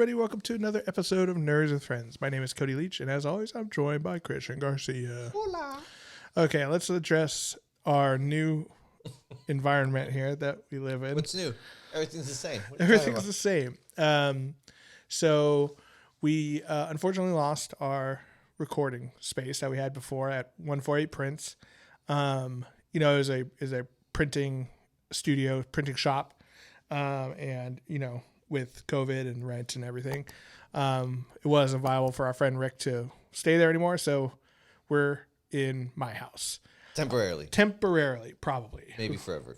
everybody. Welcome to another episode of Nerds with Friends. My name is Cody Leach, and as always, I'm joined by Christian Garcia. Hola. Okay, let's address our new environment here that we live in. What's new? Everything's the same. Everything's the same. So we unfortunately lost our recording space that we had before at 148 Prints. It was a printing studio, printing shop, and with COVID and rent and everything, it wasn't viable for our friend Rick to stay there anymore. So we're in my house. Temporarily, probably. Maybe forever.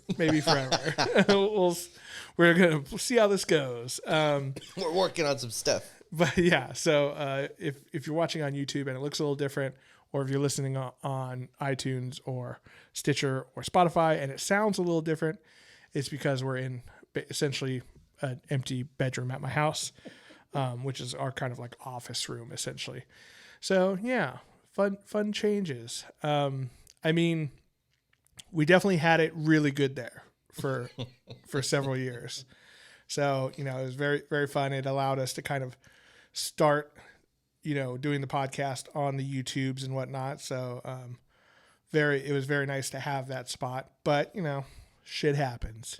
We're going to see how this goes. We're working on some stuff. But yeah, so if you're watching on YouTube and it looks a little different, or if you're listening on iTunes or Stitcher or Spotify and it sounds a little different, it's because we're in essentially an empty bedroom at my house, which is our kind of like office room essentially. So yeah, fun changes. We definitely had it really good there for several years. So, it was very, very fun. It allowed us to kind of start, doing the podcast on the YouTubes and whatnot. So, it was very nice to have that spot, but shit happens.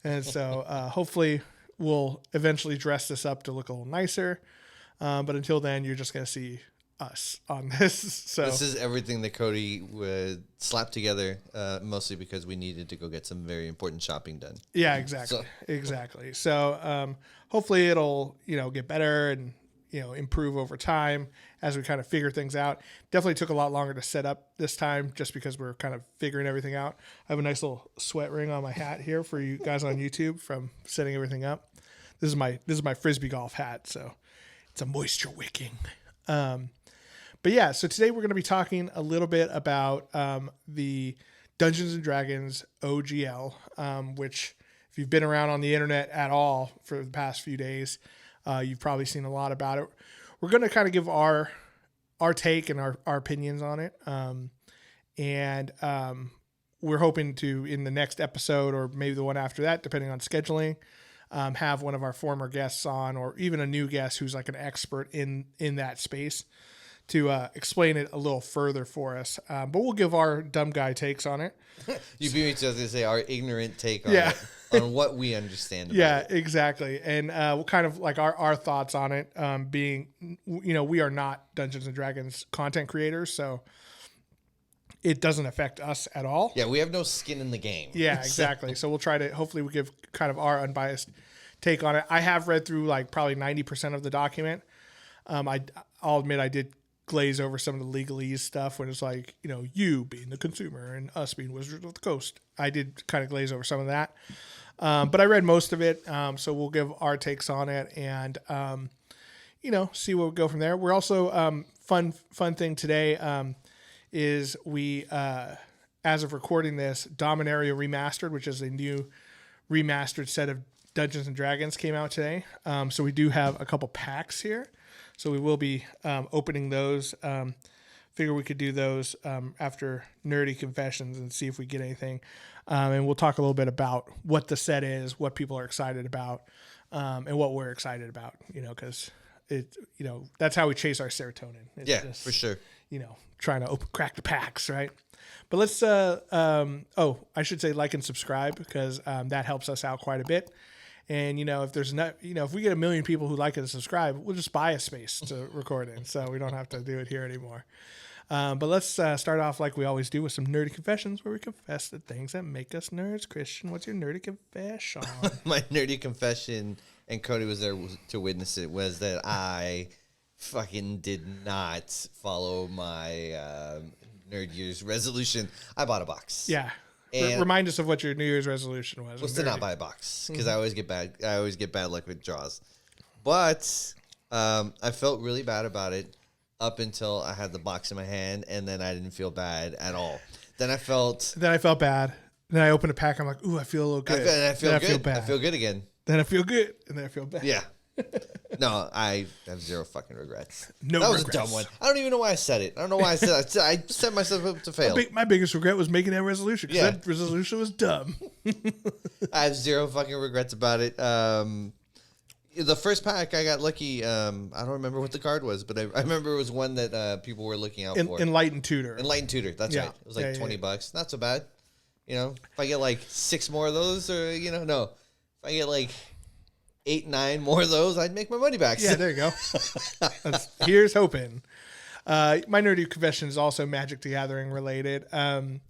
And so, hopefully we'll eventually dress this up to look a little nicer. But until then, you're just going to see us on this. So this is everything that Cody would slap together, mostly because we needed to go get some very important shopping done. Yeah, exactly. So hopefully it'll get better and improve over time as we kind of figure things out. Definitely took a lot longer to set up this time just because we're kind of figuring everything out. I have a nice little sweat ring on my hat here for you guys on YouTube from setting everything up. This is my Frisbee golf hat, so it's a moisture wicking. But yeah, so today we're going to be talking a little bit about the Dungeons & Dragons OGL, which if you've been around on the internet at all for the past few days, you've probably seen a lot about it. We're going to kind of give our take and our opinions on it. And we're hoping to, in the next episode or maybe the one after that, depending on scheduling, have one of our former guests on, or even a new guest who's like an expert in that space, to explain it a little further for us. But we'll give our dumb guy takes on it. You beat me to, to say, our ignorant take on it, on what we understand about it. Exactly. And we'll kind of like our thoughts on it, being, we are not Dungeons & Dragons content creators, so it doesn't affect us at all. Yeah, we have no skin in the game. Yeah, exactly. So we'll try to, hopefully we give kind of our unbiased take on it. I have read through like probably 90% of the document. I'll admit I did glaze over some of the legalese stuff when it's like, you being the consumer and us being Wizards of the Coast. I did kind of glaze over some of that. But I read most of it. So we'll give our takes on it and, see where we go from there. We're also, fun thing today, is we, as of recording this, Dominaria Remastered, which is a new remastered set of Dungeons & Dragons, came out today. So we do have a couple packs here. So we will be opening those. Figure we could do those after Nerdy Confessions and see if we get anything. And we'll talk a little bit about what the set is, what people are excited about, and what we're excited about, because that's how we chase our serotonin. It's just, for sure. Trying to crack the packs, right? But let's, I should say like and subscribe because that helps us out quite a bit. And, if there's not, if we get 1 million people who like and subscribe, we'll just buy a space to record in. So we don't have to do it here anymore. But let's start off like we always do with some nerdy confessions where we confess the things that make us nerds. Christian, what's your nerdy confession? My nerdy confession, and Cody was there to witness it, was that I fucking did not follow my Nerd Year's resolution. I bought a box. Yeah. Remind us of what your New Year's resolution was to not buy a box because I always get bad luck with draws. But I felt really bad about it up until I had the box in my hand, and then I didn't feel bad at all. Then I felt bad. Then I opened a pack. I'm like, ooh, I feel a little good. I feel bad. I feel good again. Then I feel good, and then I feel bad. Yeah. No, I have zero fucking regrets. That was a dumb one. I don't even know why I said it. I don't know why I said it. I set myself up to fail. My biggest regret was making that resolution because that resolution was dumb. I have zero fucking regrets about it. The first pack, I got lucky. I don't remember what the card was, but I remember it was one that people were looking out for. Enlightened Tutor. Enlightened Tutor. That's right. It was like $20. Not so bad. You know, if I get like 6 more of those, or no, if I get like 8, 9 more of those, I'd make my money back. Yeah, there you go. Here's hoping. My nerdy confession is also Magic the Gathering related. So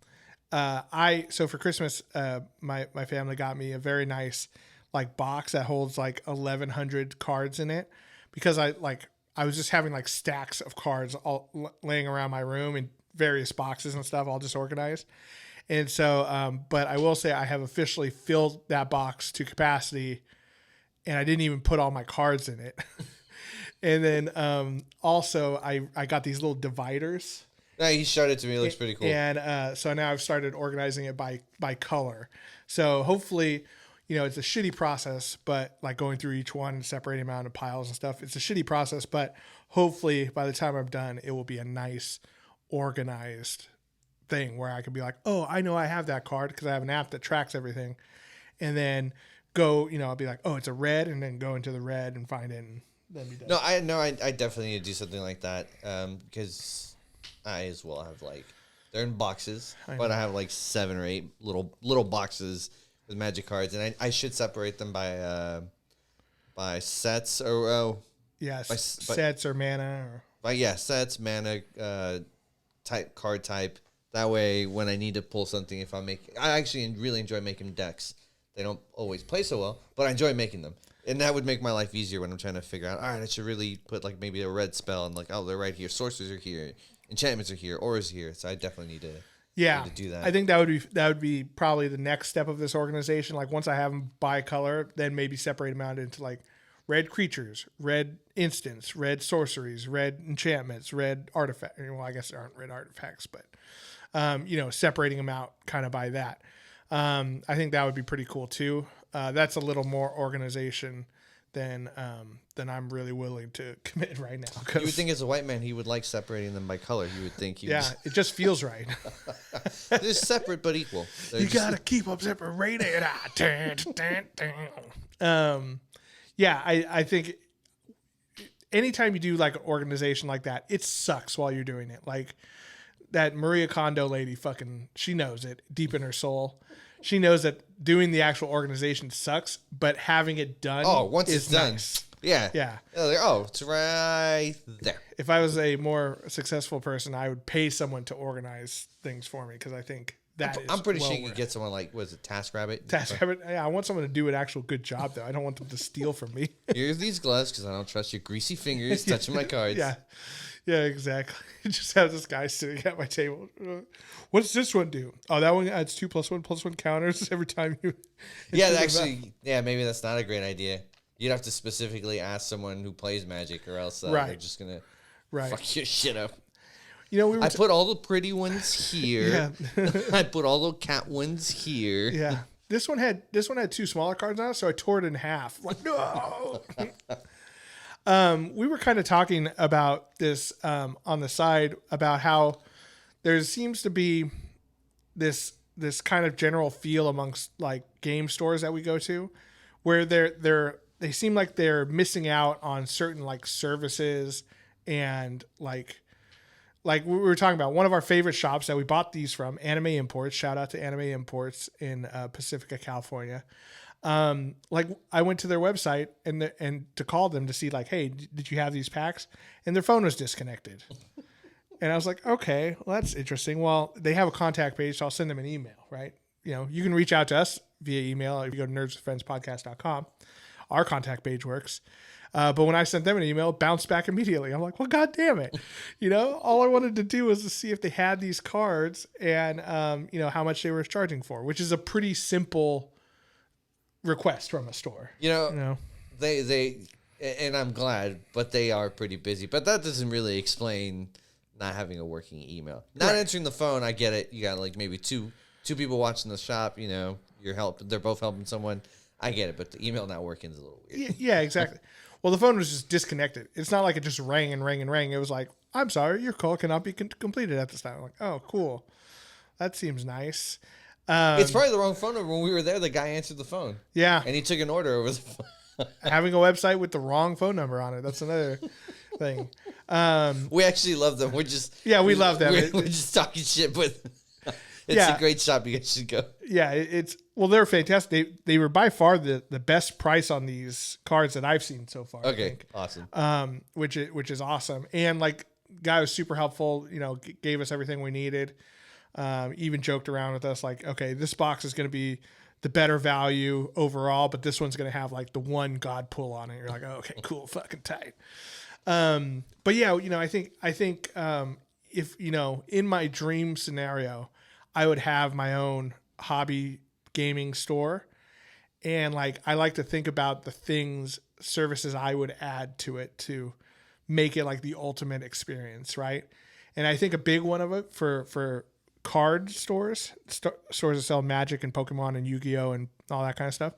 for Christmas, my family got me a very nice like box that holds like 1,100 cards in it, because I was just having like stacks of cards all laying around my room in various boxes and stuff, all disorganized. And so, but I will say I have officially filled that box to capacity, and I didn't even put all my cards in it. And then also I got these little dividers. Yeah, he showed it to me. It looks pretty cool. And so now I've started organizing it by color. So hopefully, it's a shitty process, but like going through each one and separating them out into piles and stuff, it's a shitty process, but hopefully by the time I'm done, it will be a nice organized thing where I could be like, oh, I know I have that card because I have an app that tracks everything. And then go, I'll be like, oh, it's a red, and then go into the red and find it and then be done. I definitely need to do something like that because I as well have like, they're in boxes, but I have like 7 or 8 little boxes with Magic cards, and I should separate them by sets or sets or mana sets, mana, card type. That way, when I need to pull something, I actually really enjoy making decks. They don't always play so well, but I enjoy making them. And that would make my life easier when I'm trying to figure out, all right, I should really put like maybe a red spell and like, oh, they're right here. Sorcerers are here. Enchantments are here. Auras are here. So I definitely need to do that. I think that would be probably the next step of this organization. Like once I have them by color, then maybe separate them out into like red creatures, red instants, red sorceries, red enchantments, red artifacts. Well, I guess there aren't red artifacts, but separating them out kind of by that. I think that would be pretty cool too. That's a little more organization than I'm really willing to commit right now. You would think as a white man he would like separating them by color. You would think it just feels right. They're separate but equal. You gotta keep them separated. I think anytime you do like an organization like that, it sucks while you're doing it. Like that Maria Kondo lady, she knows it deep in her soul. She knows that doing the actual organization sucks, but having it done once it's done. Nice. Yeah. Yeah. Oh, it's right there. If I was a more successful person, I would pay someone to organize things for me because I think I'm pretty sure you could get someone like, was it TaskRabbit? TaskRabbit. Yeah, I want someone to do an actual good job, though. I don't want them to steal from me. Here's these gloves because I don't trust your greasy fingers touching my cards. Yeah, exactly. Just have this guy sitting at my table. What's this one do? Oh, that one adds 2 + 1 + 1 counters every time you. Maybe that's not a great idea. You'd have to specifically ask someone who plays Magic, or else they're just gonna fuck your shit up. I put all the pretty ones here. Yeah. I put all the cat ones here. Yeah. This one had 2 smaller cards on it, so I tore it in half. Like, no. We were kind of talking about this on the side about how there seems to be this kind of general feel amongst like game stores that we go to, where they seem like they're missing out on certain like services and like we were talking about one of our favorite shops that we bought these from, Anime Imports. Shout out to Anime Imports in Pacifica, California. Like I went to their website and to call them to see like, hey, did you have these packs? And their phone was disconnected. And I was like, okay, well, that's interesting. Well, they have a contact page, so I'll send them an email, right? You can reach out to us via email if you go to nerdswithfriendspodcast.com. Our contact page works. But when I sent them an email, it bounced back immediately. I'm like, well, God damn it. All I wanted to do was to see if they had these cards and, how much they were charging for, which is a pretty simple request from a store. They and I'm glad, but they are pretty busy. But that doesn't really explain not having a working email. Not answering the phone, I get it. You got like maybe two people watching the shop, they're both helping someone. I get it, but the email not working is a little weird. Yeah, exactly. Well, the phone was just disconnected. It's not like it just rang and rang and rang. It was like, I'm sorry, your call cannot be completed at this time. I'm like, oh, cool. That seems nice. It's probably the wrong phone number. When we were there, the guy answered the phone. Yeah. And he took an order over the phone. Having a website with the wrong phone number on it. That's another thing. We actually love them. We're just We love them. We're just talking shit, but it's Yeah. a great shop. You guys should go. Yeah, they're fantastic. They were by far the best price on these cards that I've seen so far. Okay, awesome. Which is awesome. And like, guy was super helpful. You know, gave us everything we needed. Even joked around with us like, okay, this box is going to be the better value overall, but this one's going to have like the one God pull on it. You're like, oh, okay, cool, fucking tight. But yeah, you know, I think if, you know, in my dream scenario, I would have my own hobby gaming store. And like, I like to think about the services I would add to it to make it like the ultimate experience. Right. And I think a big one of it for card stores that sell Magic and Pokemon and Yu-Gi-Oh and all that kind of stuff,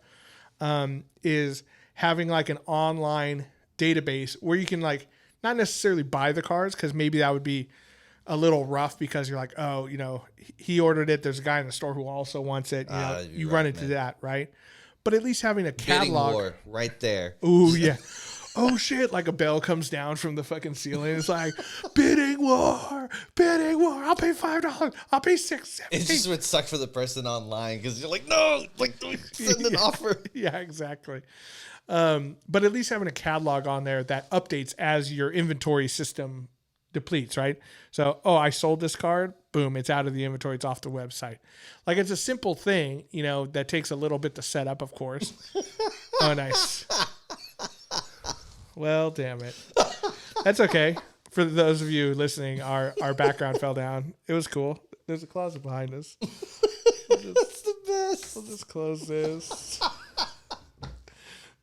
is having like an online database where you can like not necessarily buy the cards, because maybe that would be a little rough because you're like, oh, you know, he ordered it. There's a guy in the store who also wants it. You know, you run into that, right? But at least having a catalog. Bidding war right there. Ooh, yeah. Oh shit! Like a bell comes down from the fucking ceiling. It's like bidding war. I'll pay $5. I'll pay $6. It just would suck for the person online because you're like, no, like send an offer. Yeah, exactly. But at least having a catalog on there that updates as your inventory system depletes, right? So, oh, I sold this card. Boom, it's out of the inventory. It's off the website. Like, it's a simple thing, you know, that takes a little bit to set up, of course. Oh, nice. Well, damn it. That's okay. For those of you listening, our background fell down. It was cool. There's a closet behind us. That's the best. We'll just close this.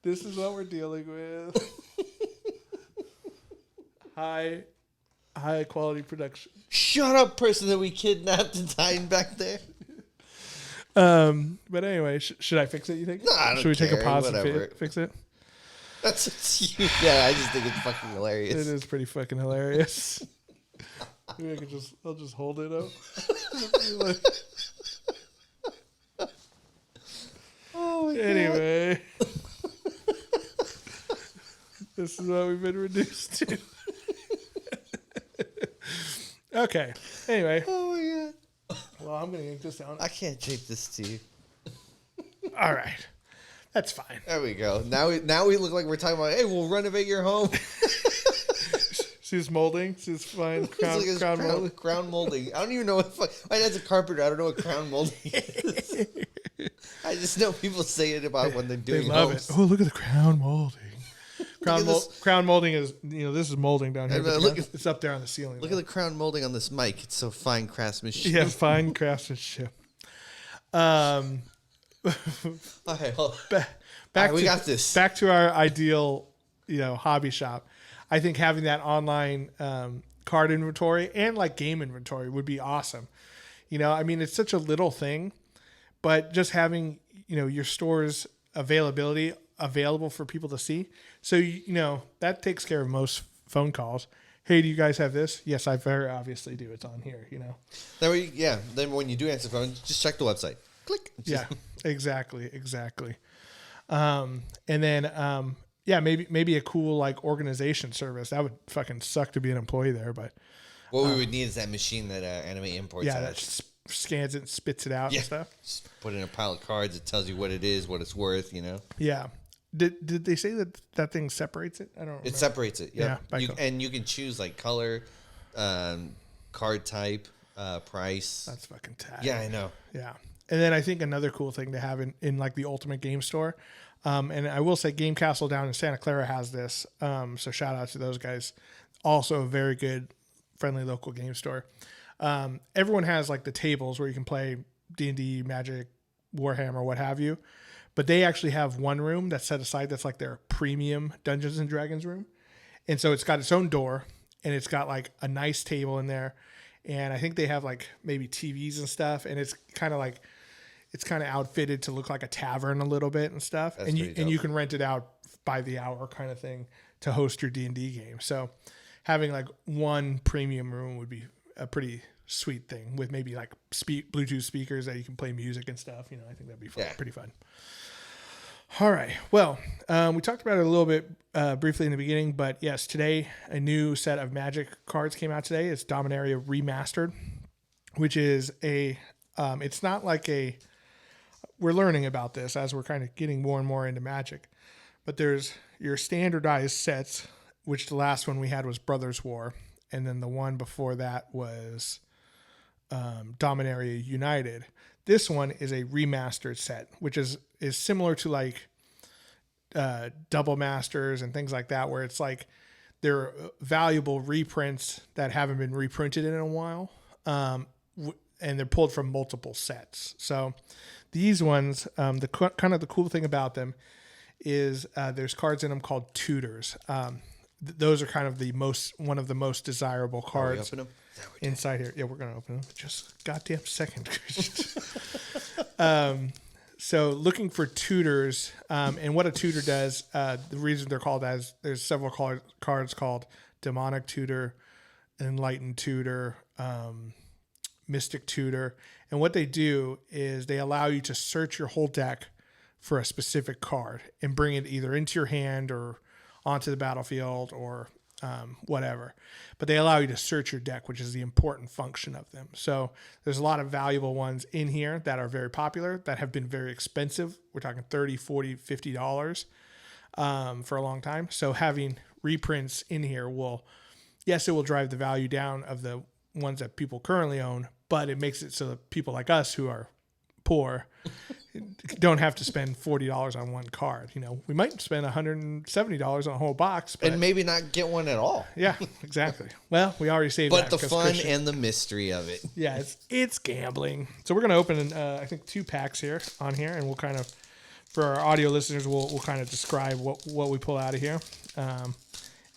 This is what we're dealing with. High quality production. Shut up, person that we kidnapped and tied back there. But anyway, should I fix it, you think? No, I don't Should we take a care. pause Whatever. and fix it? That's yeah. I just think it's fucking hilarious. It is pretty fucking hilarious. Maybe I'll just hold it up. Oh my Anyway. This is what we've been reduced to. Okay. Anyway. Oh my god. Well, I'm going to yank this down. I can't tape this to you. All right. That's fine. There we go. Now we look like we're talking about, hey, we'll renovate your home. See this molding? See this fine crown molding? Crown molding. I don't even know what my dad's a carpenter. I don't know what crown molding is. I just know people say it about when they're doing They love homes. it. Oh, look at the crown molding. Crown molding is, you know, this is molding down here. But it's up there on the ceiling. Look at the crown molding on this mic. It's so fine craftsmanship. Yeah, fine craftsmanship. All right, well, Back we to, got this. Back to our ideal, you know, hobby shop. I think having that online card inventory and like game inventory would be awesome. You know, I mean, it's such a little thing, but just having, you know, your store's available for people to see. So, you know, that takes care of most phone calls. Hey, do you guys have this? Yes, I very obviously do. It's on here, you know. Then when you do answer the phone, just check the website. Click. Yeah, exactly. And then, maybe a cool like organization service. That would fucking suck to be an employee there, but what we would need is that machine that Anime imports. yeah, that scans it and spits it out and stuff. Just put in a pile of cards. It tells you what it is, what it's worth. You know. Yeah. Did they say that thing separates it? I don't remember. It separates it. Yep. Yeah. And you can choose like color, card type, price. That's fucking tight. Yeah, I know. Yeah. And then I think another cool thing to have in like the Ultimate Game Store, and I will say Game Castle down in Santa Clara has this. So shout out to those guys. Also a very good, friendly local game store. Everyone has like the tables where you can play D&D, Magic, Warhammer, what have you. But they actually have one room that's set aside that's like their premium Dungeons and Dragons room. And so it's got its own door and it's got like a nice table in there. And I think they have like maybe TVs and stuff. And it's kind of outfitted to look like a tavern a little bit and stuff. That's And you can rent it out by the hour kind of thing to host your D&D game. So having like one premium room would be a pretty sweet thing with maybe like Bluetooth speakers that you can play music and stuff. You know, I think that'd be fun, pretty fun. All right. Well, we talked about it a little bit briefly in the beginning, but yes, today a new set of Magic cards came out today. It's Dominaria Remastered, which is it's not like we're learning about this as we're kind of getting more and more into Magic, but there's your standardized sets, which the last one we had was Brothers War, and then the one before that was Dominaria United. This one is a remastered set, which is similar to like Double Masters and things like that, where it's like they're valuable reprints that haven't been reprinted in a while, and they're pulled from multiple sets. So these ones, the cool thing about them is there's cards in them called tutors. Those are kind of one of the most desirable cards inside here. Yeah, we're gonna open them. Just a goddamn second. So looking for tutors, and what a tutor does, the reason they're called there's several cards called Demonic Tutor, Enlightened Tutor, Mystic Tutor, and what they do is they allow you to search your whole deck for a specific card and bring it either into your hand or onto the battlefield or whatever. But they allow you to search your deck, which is the important function of them. So there's a lot of valuable ones in here that are very popular, that have been very expensive. We're talking $30, $40, $50 for a long time. So having reprints in here it will drive the value down of the ones that people currently own, but it makes it so that people like us who are poor don't have to spend $40 on one card. We might spend $170 on a whole box, and maybe not get one at all. Yeah, exactly. Well, we already saved but that. the fun and the mystery of it. Yeah, it's gambling. So we're gonna open I think 2 packs here, and we'll kind of, for our audio listeners, we'll kind of describe what we pull out of here.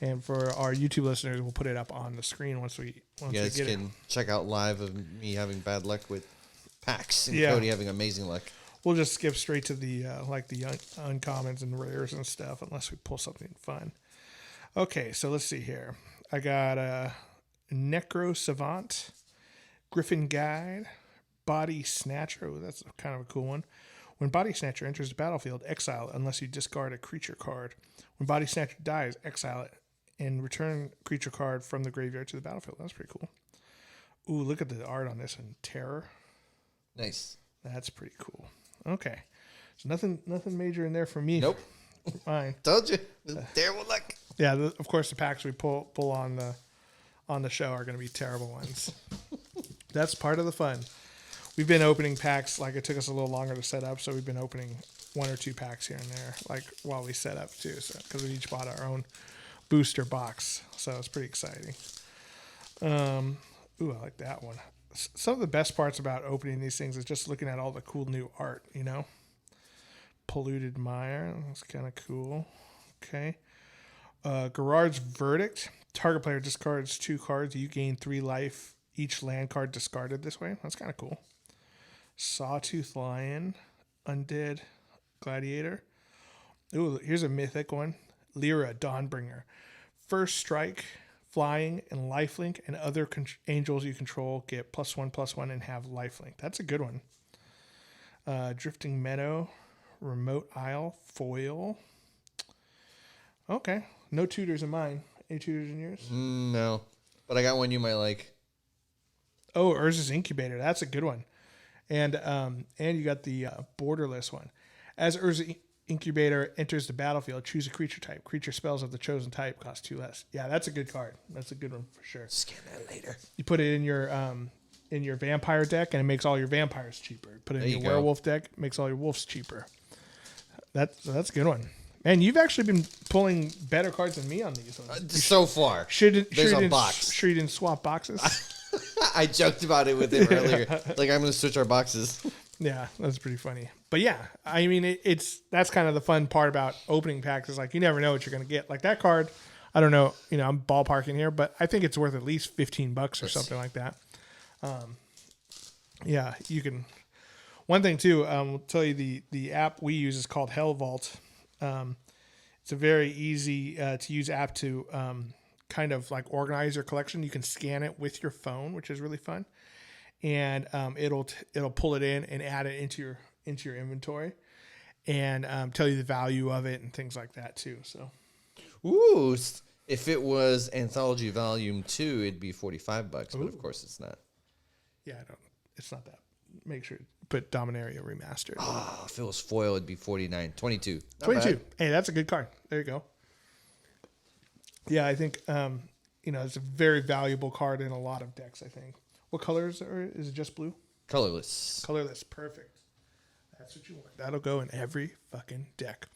And for our YouTube listeners, we'll put it up on the screen once we you guys get can check out live of me having bad luck with packs and Yeah. Cody having amazing luck. We'll just skip straight to the uncommons and rares and stuff, unless we pull something fun. Okay, so let's see here. I got a Necro Savant, Griffin Guide, Body Snatcher. Oh, that's kind of a cool one. When Body Snatcher enters the battlefield, exile it unless you discard a creature card. When Body Snatcher dies, exile it and return creature card from the graveyard to the battlefield. That's pretty cool. Ooh, look at the art on this one. Terror. Nice. That's pretty cool. Okay. So nothing major in there for me. Nope. Fine. Told you. Terrible luck. Yeah, of course the packs we pull on the show are going to be terrible ones. That's part of the fun. We've been opening packs, like it took us a little longer to set up, so we've been opening 1 or 2 packs here and there, like while we set up too, so because we each bought our own booster box, so it's pretty exciting. Ooh, I like that one. Some of the best parts about opening these things is just looking at all the cool new art, Polluted Mire, that's kind of cool. Okay. Gerard's Verdict. Target player discards 2 cards. You gain 3 life. Each land card discarded this way. That's kind of cool. Sawtooth Lion. Undead Gladiator. Ooh, here's a mythic one. Lyra Dawnbringer. First strike, flying, and lifelink, and other angels you control get +1/+1 and have lifelink. That's a good one. Drifting Meadow. Remote Isle. Foil. Okay. No tutors in mine. Any tutors in yours? No. But I got one you might like. Oh, Urza's Incubator. That's a good one. And you got the borderless one. As Urza Incubator enters the battlefield, choose a creature type. Creature spells of the chosen type cost 2 less. Yeah, that's a good card. That's a good one for sure. Scan that later. You put it in your vampire deck, and it makes all your vampires cheaper. Put it in your werewolf deck, it makes all your wolves cheaper. That's a good one. Man, you've actually been pulling better cards than me on these ones. So far. There's a box. Sure you didn't swap boxes? I joked about it with him earlier. Like, I'm going to switch our boxes. Yeah, that's pretty funny. But yeah, I mean, that's kind of the fun part about opening packs is like you never know what you're going to get. Like that card, I don't know, I'm ballparking here, but I think it's worth at least $15 or something like that. Yeah, you can. One thing too, I'll tell you the app we use is called Hell Vault. It's a very easy to use app to kind of like organize your collection. You can scan it with your phone, which is really fun, and it'll pull it in and add it into your inventory. and tell you the value of it and things like that too. So, Ooh, if it was Anthology Volume 2, it'd be $45, but Ooh. of course it's not. Yeah, it's not that. Make sure to put Dominaria Remastered. Oh, if it was foil, it'd be $49. 22. Not 22. bad. Hey, that's a good card. There you go. Yeah, I think it's a very valuable card in a lot of decks, I think. What colors is it? Just blue? Colorless. Colorless. Perfect. That's what you want. That'll go in every fucking deck.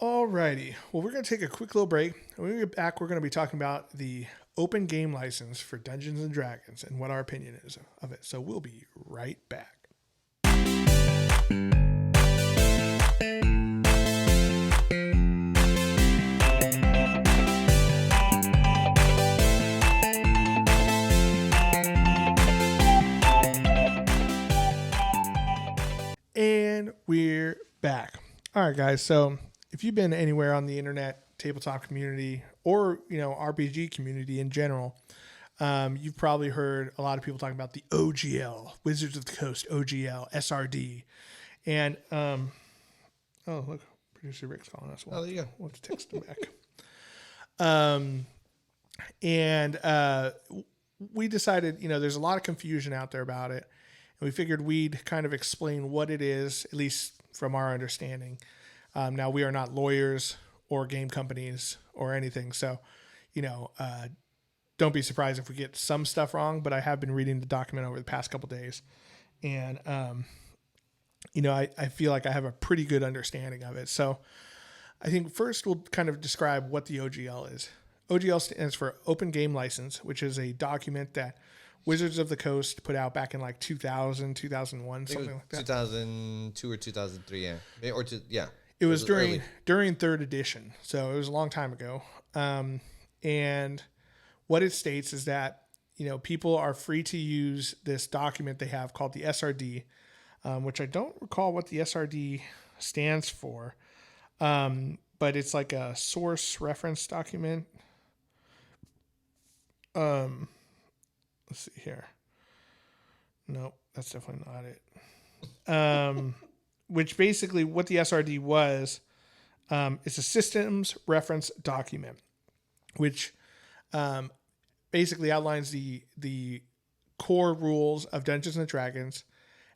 Alrighty. Well, we're going to take a quick little break. And when we get back, we're going to be talking about the open game license for Dungeons and Dragons and what our opinion is of it. So we'll be right back. And we're back. All right, guys. So if you've been anywhere on the internet, tabletop community, or RPG community in general, you've probably heard a lot of people talking about the OGL, Wizards of the Coast, OGL, SRD, and oh look, producer Rick's calling us. Oh, there you go. We'll have to text him back. We decided, there's a lot of confusion out there about it. And we figured we'd kind of explain what it is, at least from our understanding. Now, we are not lawyers or game companies or anything. So, don't be surprised if we get some stuff wrong. But I have been reading the document over the past couple of days. And, I feel like I have a pretty good understanding of it. So I think first we'll kind of describe what the OGL is. OGL stands for Open Game License, which is a document that Wizards of the Coast put out back in like 2000, 2001, something like that. 2002 or 2003, yeah. It was during third edition, so it was a long time ago. And what it states is that, people are free to use this document they have called the SRD, which I don't recall what the SRD stands for, but it's like a source reference document. Let's see here. Nope, that's definitely not it. Which basically what the SRD was, it's a systems reference document, which basically outlines the core rules of Dungeons and Dragons,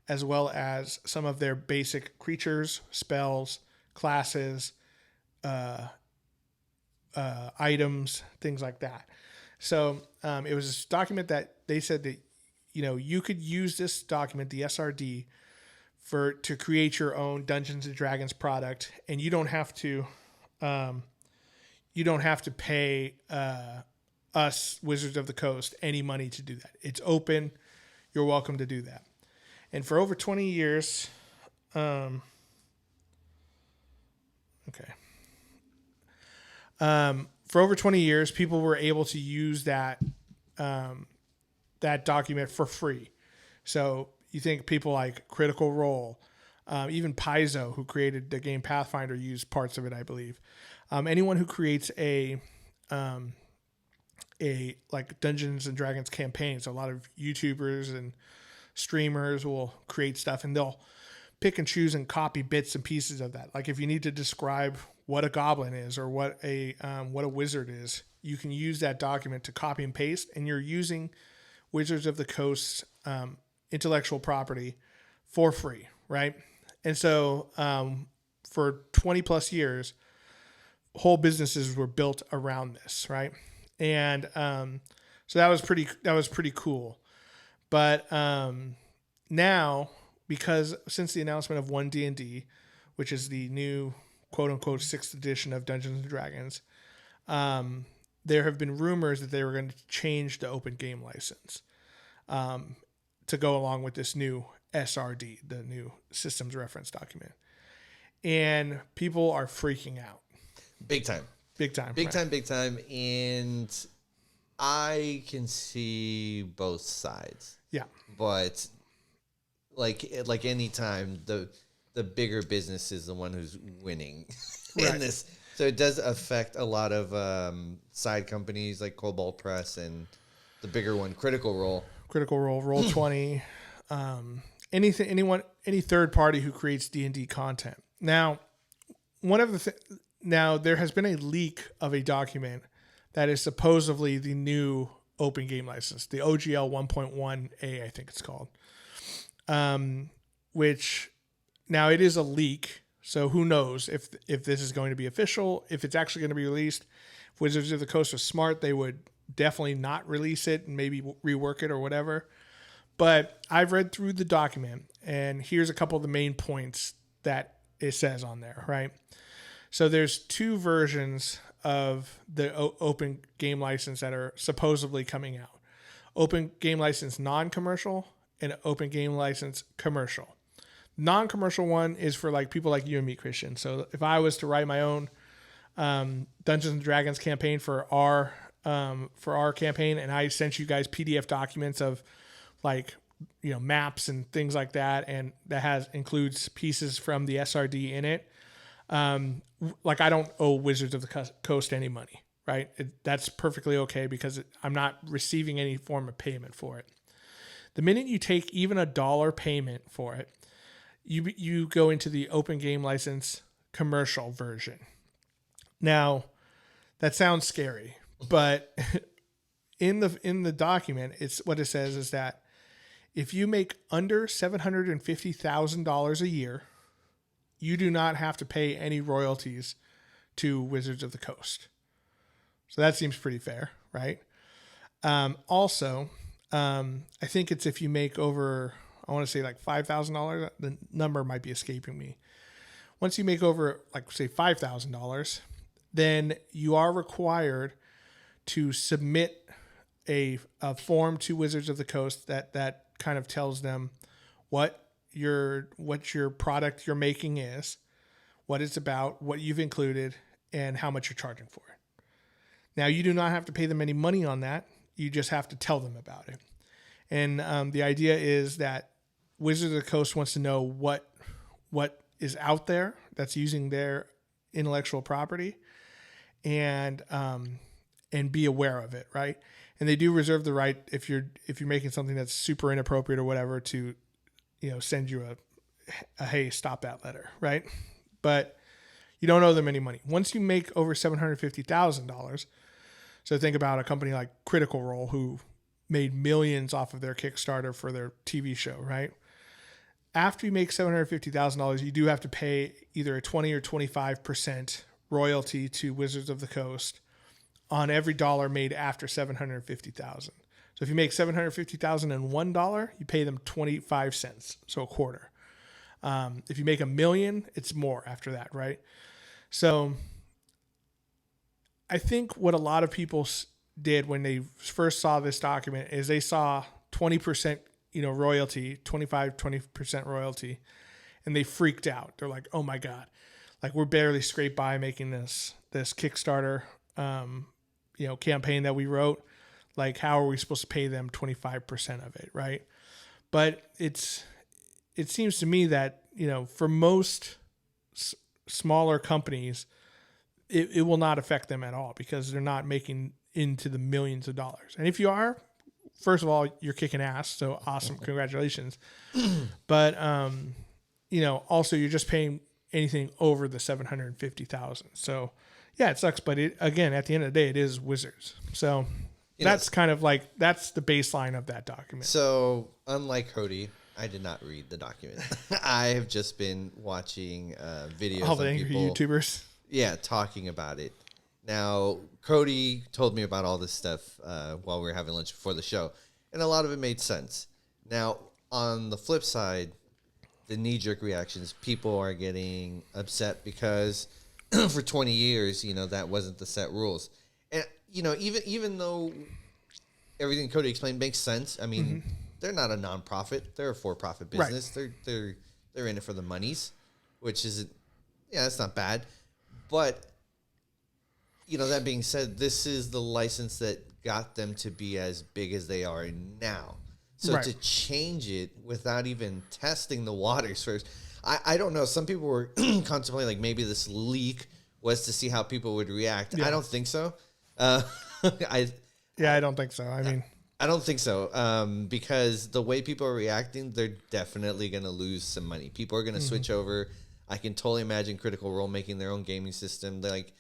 as well as some of their basic creatures, spells, classes, items, things like that. So it was this document that they said that, you could use this document, the SRD, to create your own Dungeons and Dragons product, and you don't have to pay us, Wizards of the Coast, any money to do that. It's open. You're welcome to do that. And for over 20 years, for over 20 years, people were able to use that document for free. So you think people like Critical Role, even Paizo, who created the game Pathfinder, used parts of it, I believe. Anyone who creates a like Dungeons and Dragons campaign, so a lot of YouTubers and streamers will create stuff, and they'll pick and choose and copy bits and pieces of that. Like if you need to describe what a goblin is or what a wizard is, you can use that document to copy and paste, and you're using Wizards of the Coast intellectual property for free, right? And so for 20 plus years, whole businesses were built around this, right? And so that was pretty cool. But now, because since the announcement of 1D&D, which is the new quote-unquote 6th edition of Dungeons & Dragons, there have been rumors that they were going to change the open game license to go along with this new SRD, the new systems reference document. And people are freaking out. Big time. And I can see both sides. Yeah. But like any time, the bigger business is the one who's winning in this. So it does affect a lot of side companies like Cobalt Press and the bigger one, Critical Role, Roll20, any third party who creates D&D content. Now, now there has been a leak of a document that is supposedly the new open game license, the OGL 1.1A, I think it's called. Which now it is a leak, so who knows if this is going to be official, if it's actually going to be released. If Wizards of the Coast was smart, they would definitely not release it and maybe rework it or whatever. But I've read through the document, and here's a couple of the main points that it says on there, right? So there's two versions of the open game license that are supposedly coming out. Open game license non-commercial and open game license commercial. Non-commercial one is for like people like you and me, Christian. So if I was to write my own Dungeons and Dragons campaign for our campaign, and I sent you guys PDF documents of like, you know, maps and things like that, and that includes pieces from the SRD in it. Like I don't owe Wizards of the Coast any money, right? That's perfectly okay because I'm not receiving any form of payment for it. The minute you take even $1 payment for it, you go into the open game license commercial version. Now, that sounds scary, but in the document, it's what it says is that if you make under $750,000 a year, you do not have to pay any royalties to Wizards of the Coast. So that seems pretty fair, right? Also, I think it's if you make over, I want to say like $5,000, the number might be escaping me. Once you make over, like say $5,000, then you are required to submit a form to Wizards of the Coast that kind of tells them what your product you're making is, what it's about, what you've included, and how much you're charging for it. Now, you do not have to pay them any money on that. You just have to tell them about it. And the idea is that Wizards of the Coast wants to know what is out there that's using their intellectual property, and be aware of it, right? And they do reserve the right if you're making something that's super inappropriate or whatever to, you know, send you a hey, stop that letter, right? But you don't owe them any money. Once you make over $750,000, so think about a company like Critical Role who made millions off of their Kickstarter for their TV show, right? After you make $750,000, you do have to pay either a 20 or 25% royalty to Wizards of the Coast on every dollar made after $750,000. So if you make $750,001, you pay them 25 cents, so a quarter. If you make $1 million, it's more after that, right? So I think what a lot of people did when they first saw this document is they saw 20%, royalty, 20% royalty, and they freaked out. They're like, "Oh my God, like we're barely scraped by making this Kickstarter, campaign that we wrote. Like, how are we supposed to pay them 25% of it, right?" But it seems to me that, for most smaller companies, it will not affect them at all because they're not making into the millions of dollars. And if you are, first of all, you're kicking ass. So awesome. Congratulations. But, also you're just paying anything over the 750,000. So yeah, it sucks. But again, at the end of the day, it is Wizards. So that's kind of like, that's the baseline of that document. So unlike Cody, I did not read the document. I have just been watching videos All the of angry people, YouTubers. Yeah, talking about it. Now, Cody told me about all this stuff while we were having lunch before the show, and a lot of it made sense. Now, on the flip side, the knee-jerk reactions, people are getting upset because for 20 years, that wasn't the set rules. And, even though everything Cody explained makes sense, I mean, they're not a nonprofit. They're a for-profit business. Right. They're in it for the monies, which isn't, that's not bad. But, that being said, this is the license that got them to be as big as they are now. So to change it without even testing the waters first, I don't know. Some people were contemplating like maybe this leak was to see how people would react. Yeah. I don't think so. I don't think so. I mean, I don't think so. Because the way people are reacting, they're definitely going to lose some money. People are going to switch over. I can totally imagine Critical Role making their own gaming system. They're like,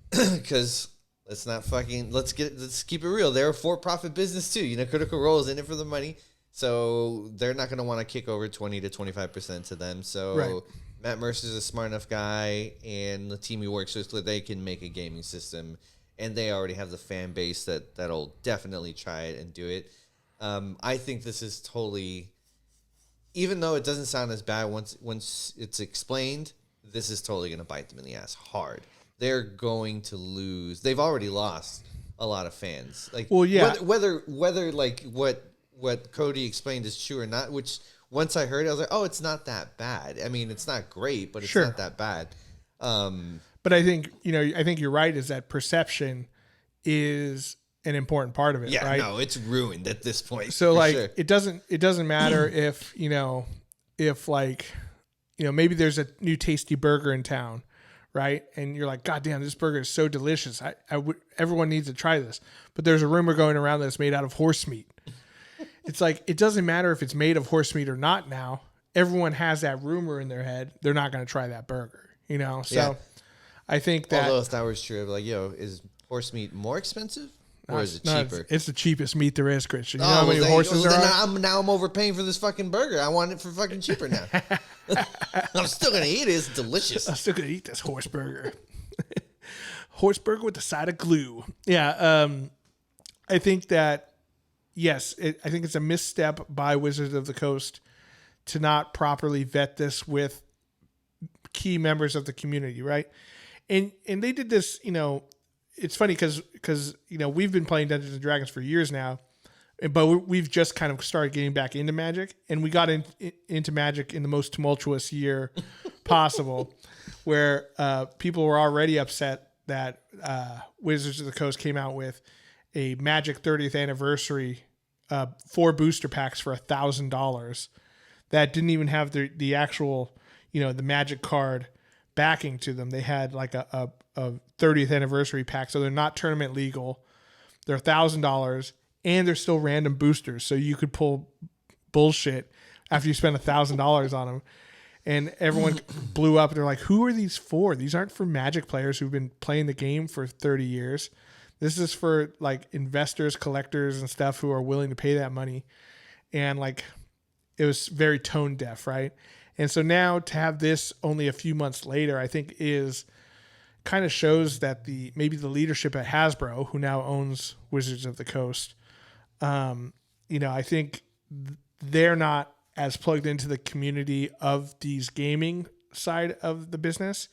because let's keep it real. They're a for-profit business too. You know, Critical Role is in it for the money. So they're not going to want to kick over 20 to 25% to them. So Right. Matt Mercer's a smart enough guy, and the team he works with, they can make a gaming system, and they already have the fan base that'll definitely try it and do it. I think this is totally, even though it doesn't sound as bad once it's explained, this is totally going to bite them in the ass hard. They're going to lose. They've already lost a lot of fans. Like, well, yeah, whether like what Cody explained is true or not, which once I heard it, I was like, oh, it's not that bad. I mean, it's not great, but it's not that bad. But I think, I think you're right, is that perception is an important part of it, Yeah, right? no, it's ruined at this point. So like, sure. it doesn't matter if, maybe there's a new tasty burger in town, right? And you're like, God damn, this burger is so delicious. Everyone needs to try this. But there's a rumor going around that it's made out of horse meat. It's like, it doesn't matter if it's made of horse meat or not now. Everyone has that rumor in their head. They're not going to try that burger, So Yeah. I think that... Although if that was true, I'd be like, is horse meat more expensive? Or is it cheaper? It's the cheapest meat there is, Christian. You know how many horses there are? Now I'm overpaying for this fucking burger. I want it for fucking cheaper now. I'm still going to eat it. It's delicious. I'm still going to eat this horse burger. Horse burger with a side of glue. Yeah. I think that, yes, I think it's a misstep by Wizards of the Coast to not properly vet this with key members of the community, right? And they did this, it's funny because we've been playing Dungeons and Dragons for years now, but we've just kind of started getting back into Magic, and we got into Magic in the most tumultuous year possible, where people were already upset that Wizards of the Coast came out with a Magic 30th anniversary 4 booster packs for $1,000 that didn't even have the actual, the Magic card backing to them. They had like a 30th anniversary pack, so they're not tournament legal. They're $1,000, and they're still random boosters, so you could pull bullshit after you spend $1,000 on them. And everyone blew up. They're like, "Who are these for? These aren't for Magic players who've been playing the game for 30 years. This is for like investors, collectors, and stuff who are willing to pay that money." And like, it was very tone deaf, right? And so now to have this only a few months later, I think is kind of shows that maybe the leadership at Hasbro, who now owns Wizards of the Coast, I think they're not as plugged into the community of these gaming side of the business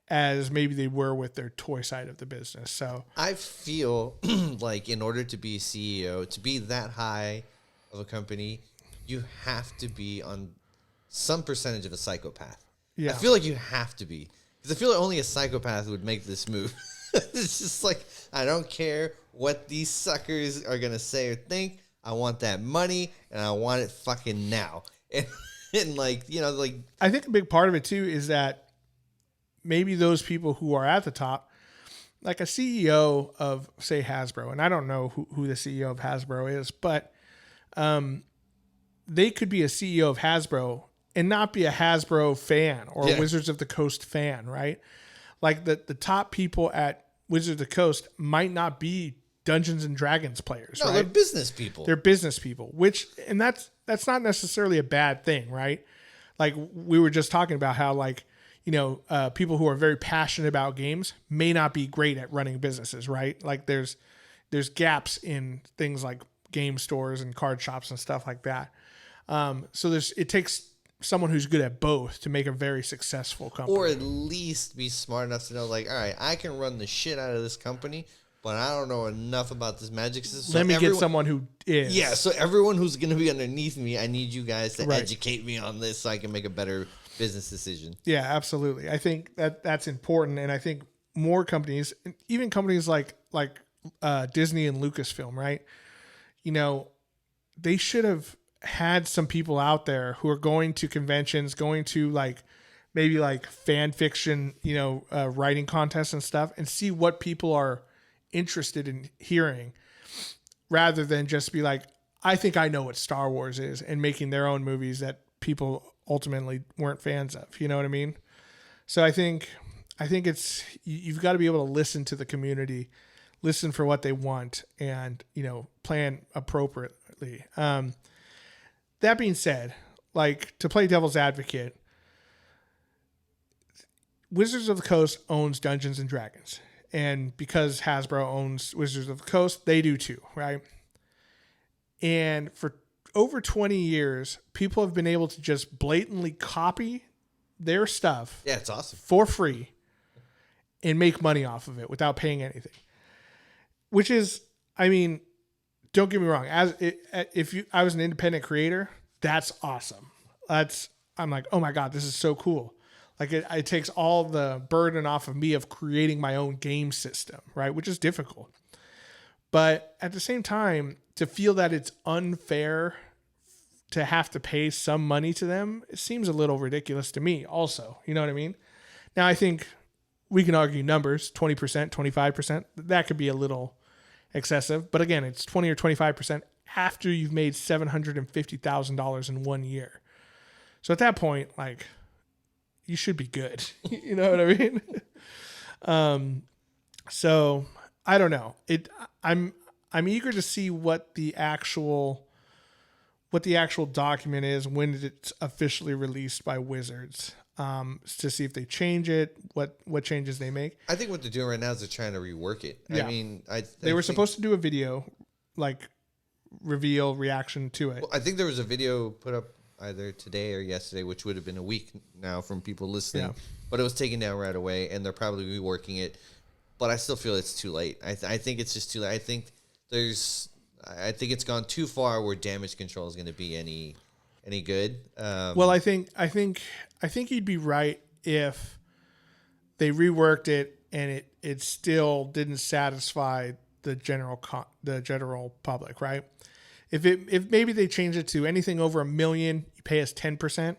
as maybe they were with their toy side of the business. So I feel like in order to be CEO, to be that high of a company, you have to be on some percentage of a psychopath. Yeah. I feel like you have to be. Because I feel like only a psychopath would make this move. It's just like, I don't care what these suckers are going to say or think. I want that money, and I want it fucking now. And like, I think a big part of it, too, is that maybe those people who are at the top, like a CEO of, say, Hasbro, and I don't know who the CEO of Hasbro is, but they could be a CEO of Hasbro and not be a Hasbro fan or a Wizards of the Coast fan, right? Like the top people at Wizards of the Coast might not be Dungeons and Dragons players, right? They're business people. They're business people, and that's not necessarily a bad thing, right? Like we were just talking about how people who are very passionate about games may not be great at running businesses, right? Like there's gaps in things like game stores and card shops and stuff like that. So it takes someone who's good at both to make a very successful company. Or at least be smart enough to know, like, all right, I can run the shit out of this company, but I don't know enough about this Magic system. Let me get someone who is. Yeah, so everyone who's going to be underneath me, I need you guys to educate me on this so I can make a better business decision. Yeah, absolutely. I think that's important, and I think more companies, even companies like Disney and Lucasfilm, right? They should have had some people out there who are going to conventions, going to maybe fan fiction, writing contests and stuff, and see what people are interested in hearing. rather than just be like, I think I know what Star Wars is, and making their own movies that people ultimately weren't fans of. You know what I mean? So I think it's, you've got to be able to listen to the community, listen for what they want, and, you know, plan appropriately. That being said, like, to play devil's advocate, Wizards of the Coast owns Dungeons and Dragons. And because Hasbro owns Wizards of the Coast, they do too, right? And for over 20 years, people have been able to just blatantly copy their stuff. Yeah, it's awesome. For free and make money off of it without paying anything. Which is, I mean, don't get me wrong. I was an independent creator, that's awesome. I'm like, oh my God, this is so cool. Like it takes all the burden off of me of creating my own game system, right? Which is difficult. But at the same time, to feel that it's unfair to have to pay some money to them, it seems a little ridiculous to me also. You know what I mean? Now, I think we can argue numbers, 20%, 25%. That could be a little excessive. But again, it's 20 or 25% after you've made $750,000 in 1 year. So at that point, like, you should be good. You know what I mean? So I don't know. I'm eager to see what the actual document is when it's officially released by Wizards, to see if they change it, what changes they make. I think what they're doing right now is they're trying to rework it. Yeah. I mean, they were supposed to do a video, like, reveal reaction to it. Well, I think there was a video put up either today or yesterday, which would have been a week now from people listening. Yeah. But it was taken down right away, and they're probably reworking it. But I still feel it's too late. I think it's just too late. I think it's gone too far where damage control is going to be any good. Well, I think you'd be right if they reworked it and it still didn't satisfy the general public, right? If maybe they change it to anything over $1 million, you pay us 10%,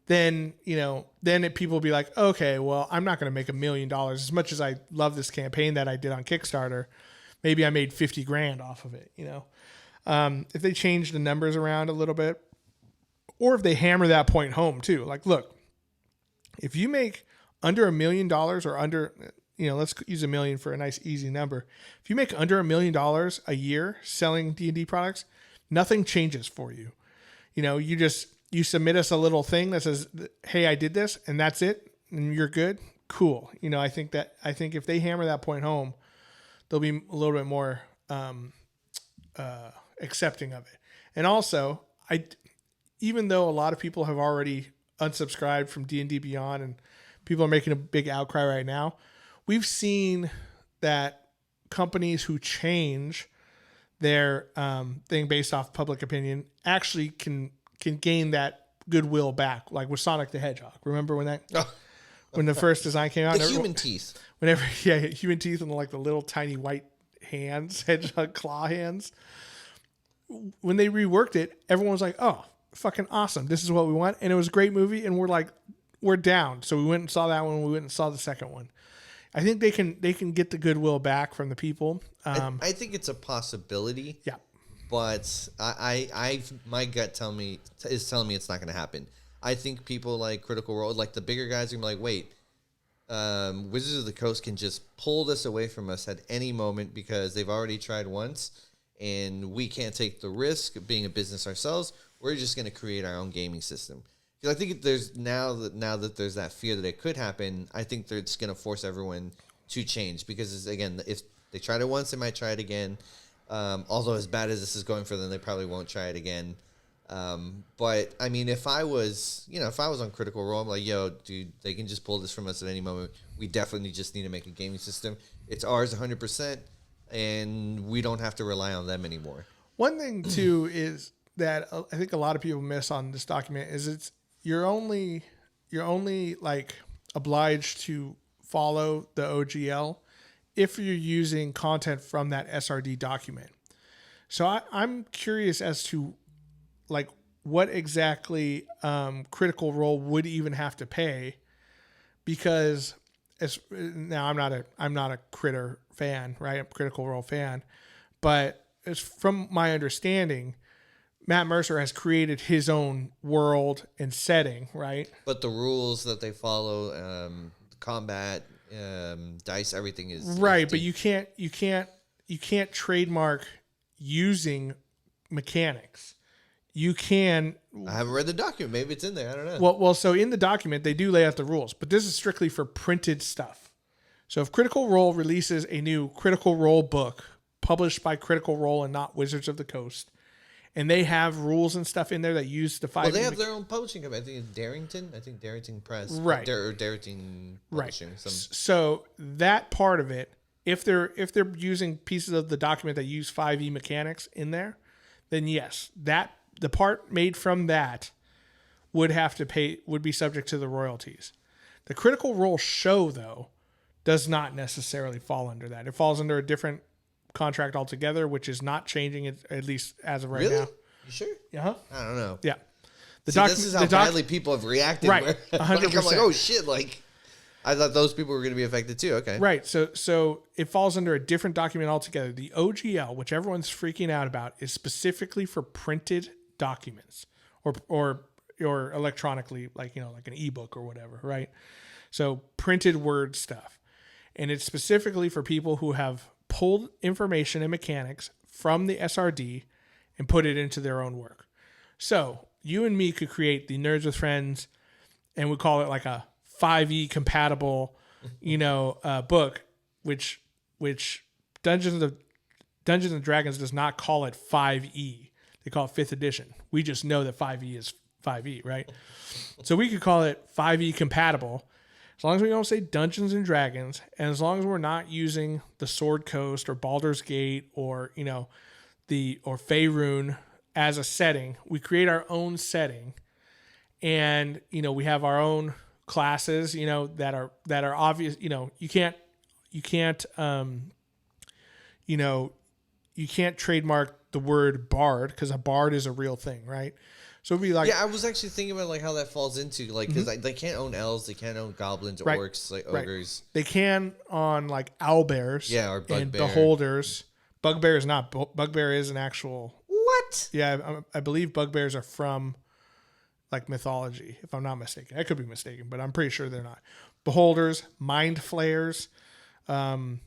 then, people will be like, okay, well, I'm not going to make $1 million. As much as I love this campaign that I did on Kickstarter, maybe I made $50,000 off of it. If they change the numbers around a little bit, or if they hammer that point home too, like, look, if you make under $1 million or under, let's use $1 million for a nice easy number. If you make under $1 million a year selling D&D products, nothing changes for you. You submit us a little thing that says, hey, I did this, and that's it, and you're good. Cool. I think if they hammer that point home, they'll be a little bit more accepting of it. And also, even though a lot of people have already unsubscribed from D&D Beyond and people are making a big outcry right now, we've seen that companies who change their thing based off public opinion actually can gain that goodwill back, like with Sonic the Hedgehog. Remember when the first design came out? The human teeth. Human teeth and like the little tiny white hands, hedgehog claw hands. When they reworked it, everyone was like, oh, fucking awesome. This is what we want. And it was a great movie. And we're down. So we went and saw that one. We went and saw the second one. I think they can get the goodwill back from the people. I think it's a possibility. Yeah. But my gut is telling me it's not going to happen. I think people like Critical Role, like the bigger guys, are going to be like, wait, Wizards of the Coast can just pull this away from us at any moment because they've already tried once, and we can't take the risk of being a business ourselves. We're just going to create our own gaming system. Because I think there's now that there's that fear that it could happen, I think that it's going to force everyone to change. Because again, if they tried it once, they might try it again. Although as bad as this is going for them, they probably won't try it again. But I mean, if I was on Critical Role, I'm like, yo, dude, they can just pull this from us at any moment. We definitely just need to make a gaming system. It's ours 100%, and we don't have to rely on them anymore. One thing too is that I think a lot of people miss on this document is you're only like obliged to follow the OGL if you're using content from that SRD document. So I'm curious as to like what exactly Critical Role would even have to pay, because now I'm not a Critter fan, right? I'm a Critical Role fan, but as from my understanding, Matt Mercer has created his own world and setting, right? But the rules that they follow, combat, dice, everything is Right, is but you can't trademark using mechanics. You can. I haven't read the document. Maybe it's in there. I don't know. Well, so in the document they do lay out the rules, but this is strictly for printed stuff. So if Critical Role releases a new Critical Role book published by Critical Role and not Wizards of the Coast, and they have rules and stuff in there that use the 5e. Well, they have their own publishing company. I think it's Darrington. I think Darrington Press. Right. Or Darrington Publishing. Right. Some... So that part of it, if they're using pieces of the document that use 5e mechanics in there, then yes, that the part made from that would be subject to the royalties. The Critical Role show, though, does not necessarily fall under that. It falls under a different contract altogether, which is not changing it, at least as of right really? now. You sure? Uh-huh. I don't know. Yeah. This is how badly people have reacted. Right. Where, 100%. like, I'm like, oh shit! Like, I thought those people were going to be affected too. Okay. Right. So it falls under a different document altogether. The OGL, which everyone's freaking out about, is specifically for printed documents or electronically, like an ebook or whatever. Right. So printed word stuff, and it's specifically for people who have pulled information and mechanics from the SRD and put it into their own work. So you and me could create the Nerds with Friends, and we call it like a 5e compatible, book, which Dungeons and Dragons does not call it 5e. They call it 5th edition. We just know that 5e is 5e, right? So we could call it 5e compatible, as long as we don't say Dungeons and Dragons, and as long as we're not using the Sword Coast or Baldur's Gate or Faerun as a setting. We create our own setting, and we have our own classes, that are obvious. You can't trademark the word bard, because a bard is a real thing, right? So it'd be like, yeah, I was actually thinking about like how that falls into like, because they can't own elves, they can't own goblins, Right. orcs, like ogres. They can on like owlbears, Yeah, or and bugbear. beholders. Bugbear is not. Bugbear is an actual. What? Yeah, I believe bugbears are from like mythology, if I'm not mistaken. I could be mistaken, but I'm pretty sure they're not. Beholders, mind flayers, owlbears,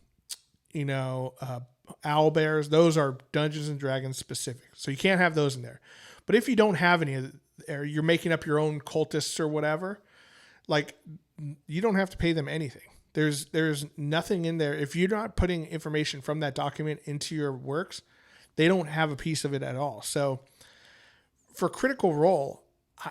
those are Dungeons and Dragons specific. So you can't have those in there. But if you don't have any of there, you're making up your own cultists or whatever, like you don't have to pay them anything. There's nothing in there. If you're not putting information from that document into your works, they don't have a piece of it at all. So for Critical Role,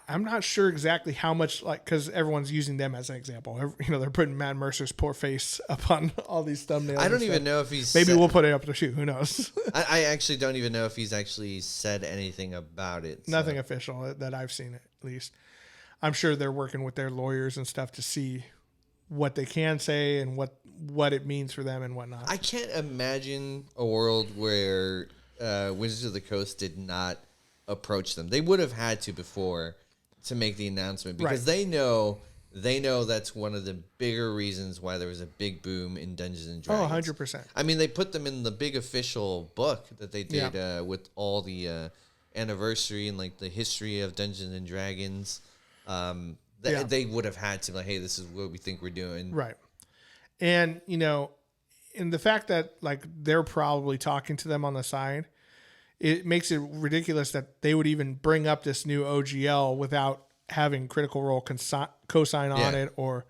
I'm not sure exactly how much, like, because everyone's using them as an example. They're putting Matt Mercer's poor face up on all these thumbnails. I don't even know if he's... Maybe we'll put it up to shoot. Who knows? I actually don't even know if he's actually said anything about it. So. Nothing official that I've seen, at least. I'm sure they're working with their lawyers and stuff to see what they can say and what it means for them and whatnot. I can't imagine a world where Wizards of the Coast did not approach them. They would have had to before to make the announcement, because they know that's one of the bigger reasons why there was a big boom in Dungeons and Dragons. 100%. I mean, they put them in the big official book that they did with all the anniversary and like the history of Dungeons and Dragons. They would have had to, like, hey, this is what we think we're doing. Right. And, and the fact that like they're probably talking to them on the side, it makes it ridiculous that they would even bring up this new OGL without having Critical Role co-sign on it or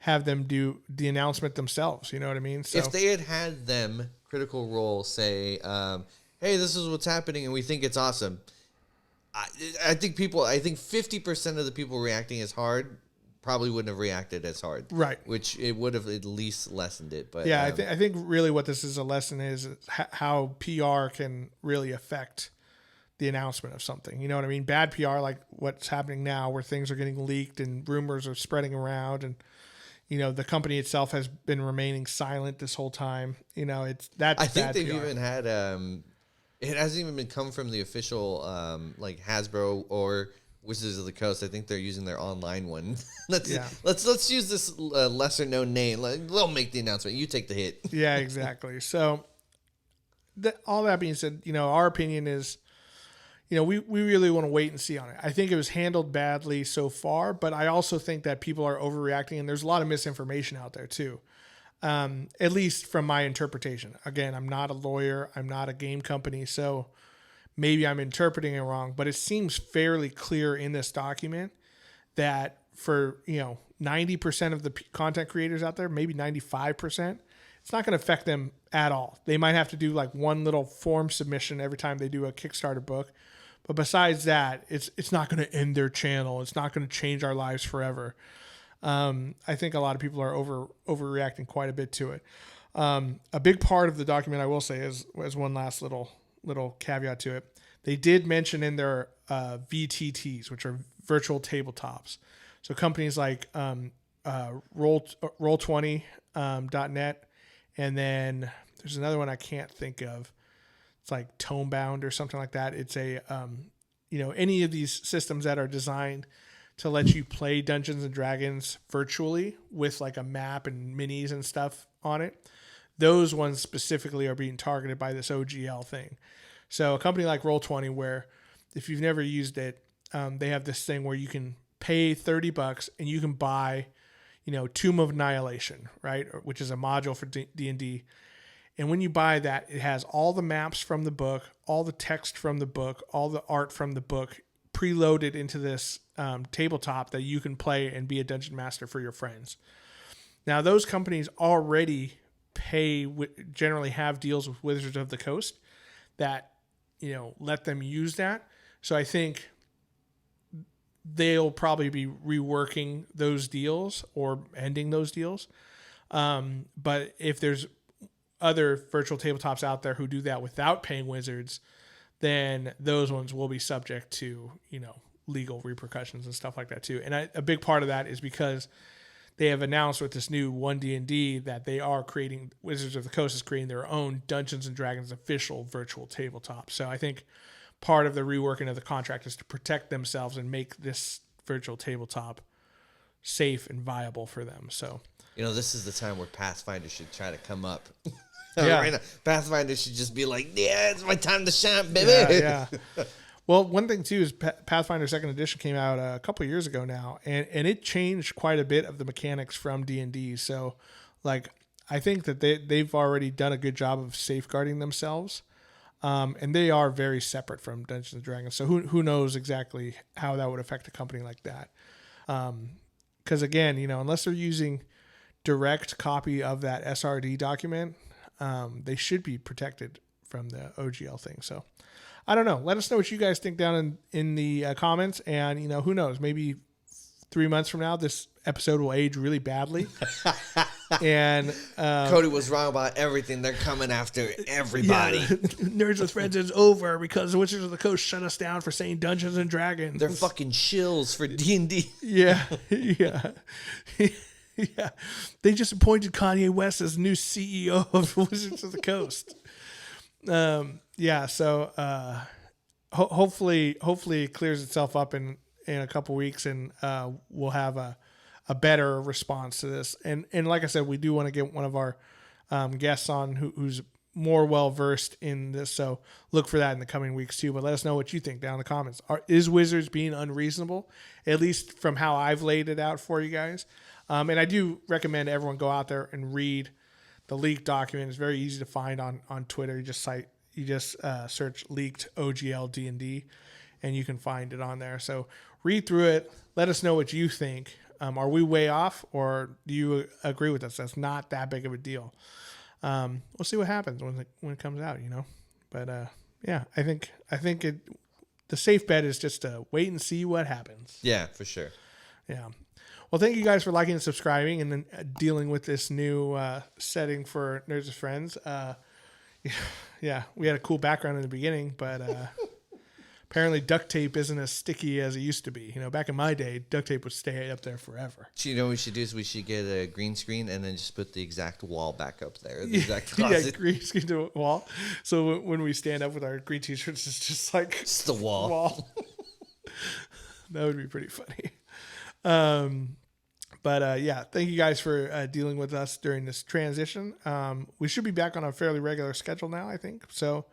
have them do the announcement themselves. You know what I mean? So if they had them, Critical Role, say, hey, this is what's happening and we think it's awesome, I think 50% of the people reacting as hard probably wouldn't have reacted as hard. Right. Which it would have at least lessened it. But yeah, I think really what this is a lesson is how PR can really affect the announcement of something. You know what I mean? Bad PR, like what's happening now, where things are getting leaked and rumors are spreading around, and the company itself has been remaining silent this whole time. That's I think bad they've PR. even had it hasn't even been come from the official like Hasbro or Wizards of the Coast. I think they're using their online one. Let's use this lesser known name. They'll make the announcement. You take the hit. Yeah, exactly. So all that being said, our opinion is, we really want to wait and see on it. I think it was handled badly so far, but I also think that people are overreacting, and there's a lot of misinformation out there too. At least from my interpretation. Again, I'm not a lawyer. I'm not a game company, so maybe I'm interpreting it wrong, but it seems fairly clear in this document that for, 90% of the content creators out there, maybe 95%, it's not going to affect them at all. They might have to do like one little form submission every time they do a Kickstarter book. But besides that, it's not going to end their channel. It's not going to change our lives forever. I think a lot of people are overreacting quite a bit to it. A big part of the document, I will say, is one last little caveat to it. They did mention in their VTTs, which are virtual tabletops. So companies like Roll20.net, and then there's another one I can't think of. It's like Tomebound or something like that. It's a any of these systems that are designed to let you play Dungeons and Dragons virtually with like a map and minis and stuff on it. Those ones specifically are being targeted by this OGL thing. So a company like Roll20, where if you've never used it, they have this thing where you can pay $30 and you can buy, Tomb of Annihilation, right? Which is a module for D&D. And when you buy that, it has all the maps from the book, all the text from the book, all the art from the book preloaded into this tabletop that you can play and be a dungeon master for your friends. Now, those companies already generally have deals with Wizards of the Coast that, let them use that. So I think they'll probably be reworking those deals or ending those deals. But if there's other virtual tabletops out there who do that without paying Wizards, then those ones will be subject to, legal repercussions and stuff like that too. And a big part of that is because they have announced with this new 1D&D that they are creating, Wizards of the Coast is creating their own Dungeons and Dragons official virtual tabletop. So I think part of the reworking of the contract is to protect themselves and make this virtual tabletop safe and viable for them. So, this is the time where Pathfinder should try to come up. Yeah. Right now, Pathfinder should just be like, yeah, it's my time to shine, baby. Yeah. Well, one thing too is Pathfinder 2nd Edition came out a couple of years ago now, and it changed quite a bit of the mechanics from D&D. So, I think that they've already done a good job of safeguarding themselves, and they are very separate from Dungeons and Dragons. So who knows exactly how that would affect a company like that? Because again, unless they're using direct copy of that SRD document, they should be protected from the OGL thing. So I don't know. Let us know what you guys think down in the comments. And, who knows, maybe 3 months from now, this episode will age really badly. And Cody was wrong about everything. They're coming after everybody. Yeah, Nerds with Friends is over because Wizards of the Coast shut us down for saying Dungeons and Dragons. They're fucking shills for D&D. Yeah. Yeah. Yeah, they just appointed Kanye West as new CEO of Wizards of the Coast. So hopefully it clears itself up in a couple weeks, and we'll have a better response to this. And like I said, we do want to get one of our guests on who's more well versed in this. So look for that in the coming weeks too. But let us know what you think down in the comments. Is Wizards being unreasonable? At least from how I've laid it out for you guys. And I do recommend everyone go out there and read the leaked document. It's very easy to find on Twitter. You just search leaked OGL D&D, and you can find it on there. So read through it. Let us know what you think. Are we way off, or do you agree with us? That's not that big of a deal. We'll see what happens when it comes out. But I think the safe bet is just to wait and see what happens. Yeah, for sure. Yeah. Well, thank you guys for liking and subscribing, and then dealing with this new setting for Nerds with Friends. Yeah, we had a cool background in the beginning, but apparently duct tape isn't as sticky as it used to be. Back in my day, duct tape would stay up there forever. What we should do is we should get a green screen and then just put the exact wall back up there. The exact closet. Yeah, green screen to a wall. So when we stand up with our green t-shirts, it's just like it's the wall. That would be pretty funny. But yeah, thank you guys for dealing with us during this transition. We should be back on a fairly regular schedule now, I think. So,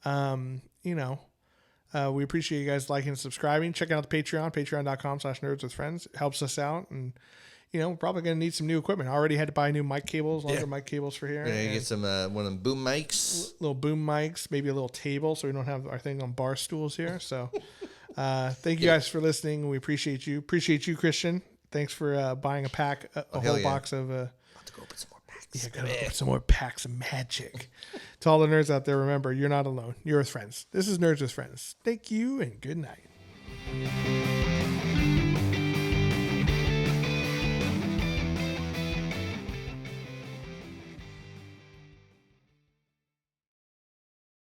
we appreciate you guys liking and subscribing. Check out the Patreon, patreon.com/nerdswithfriends. It helps us out. And, we're probably going to need some new equipment. I already had to buy new mic cables, longer mic cables for here. We're going to get some one of them boom mics. Little boom mics, maybe a little table so we don't have our thing on bar stools here. So thank you guys for listening. We appreciate you. Appreciate you, Christian. Thanks for buying a whole box of... About to go open some more packs. Yeah, gotta open some more packs of magic. To all the nerds out there, remember, you're not alone. You're with friends. This is Nerds with Friends. Thank you and good night.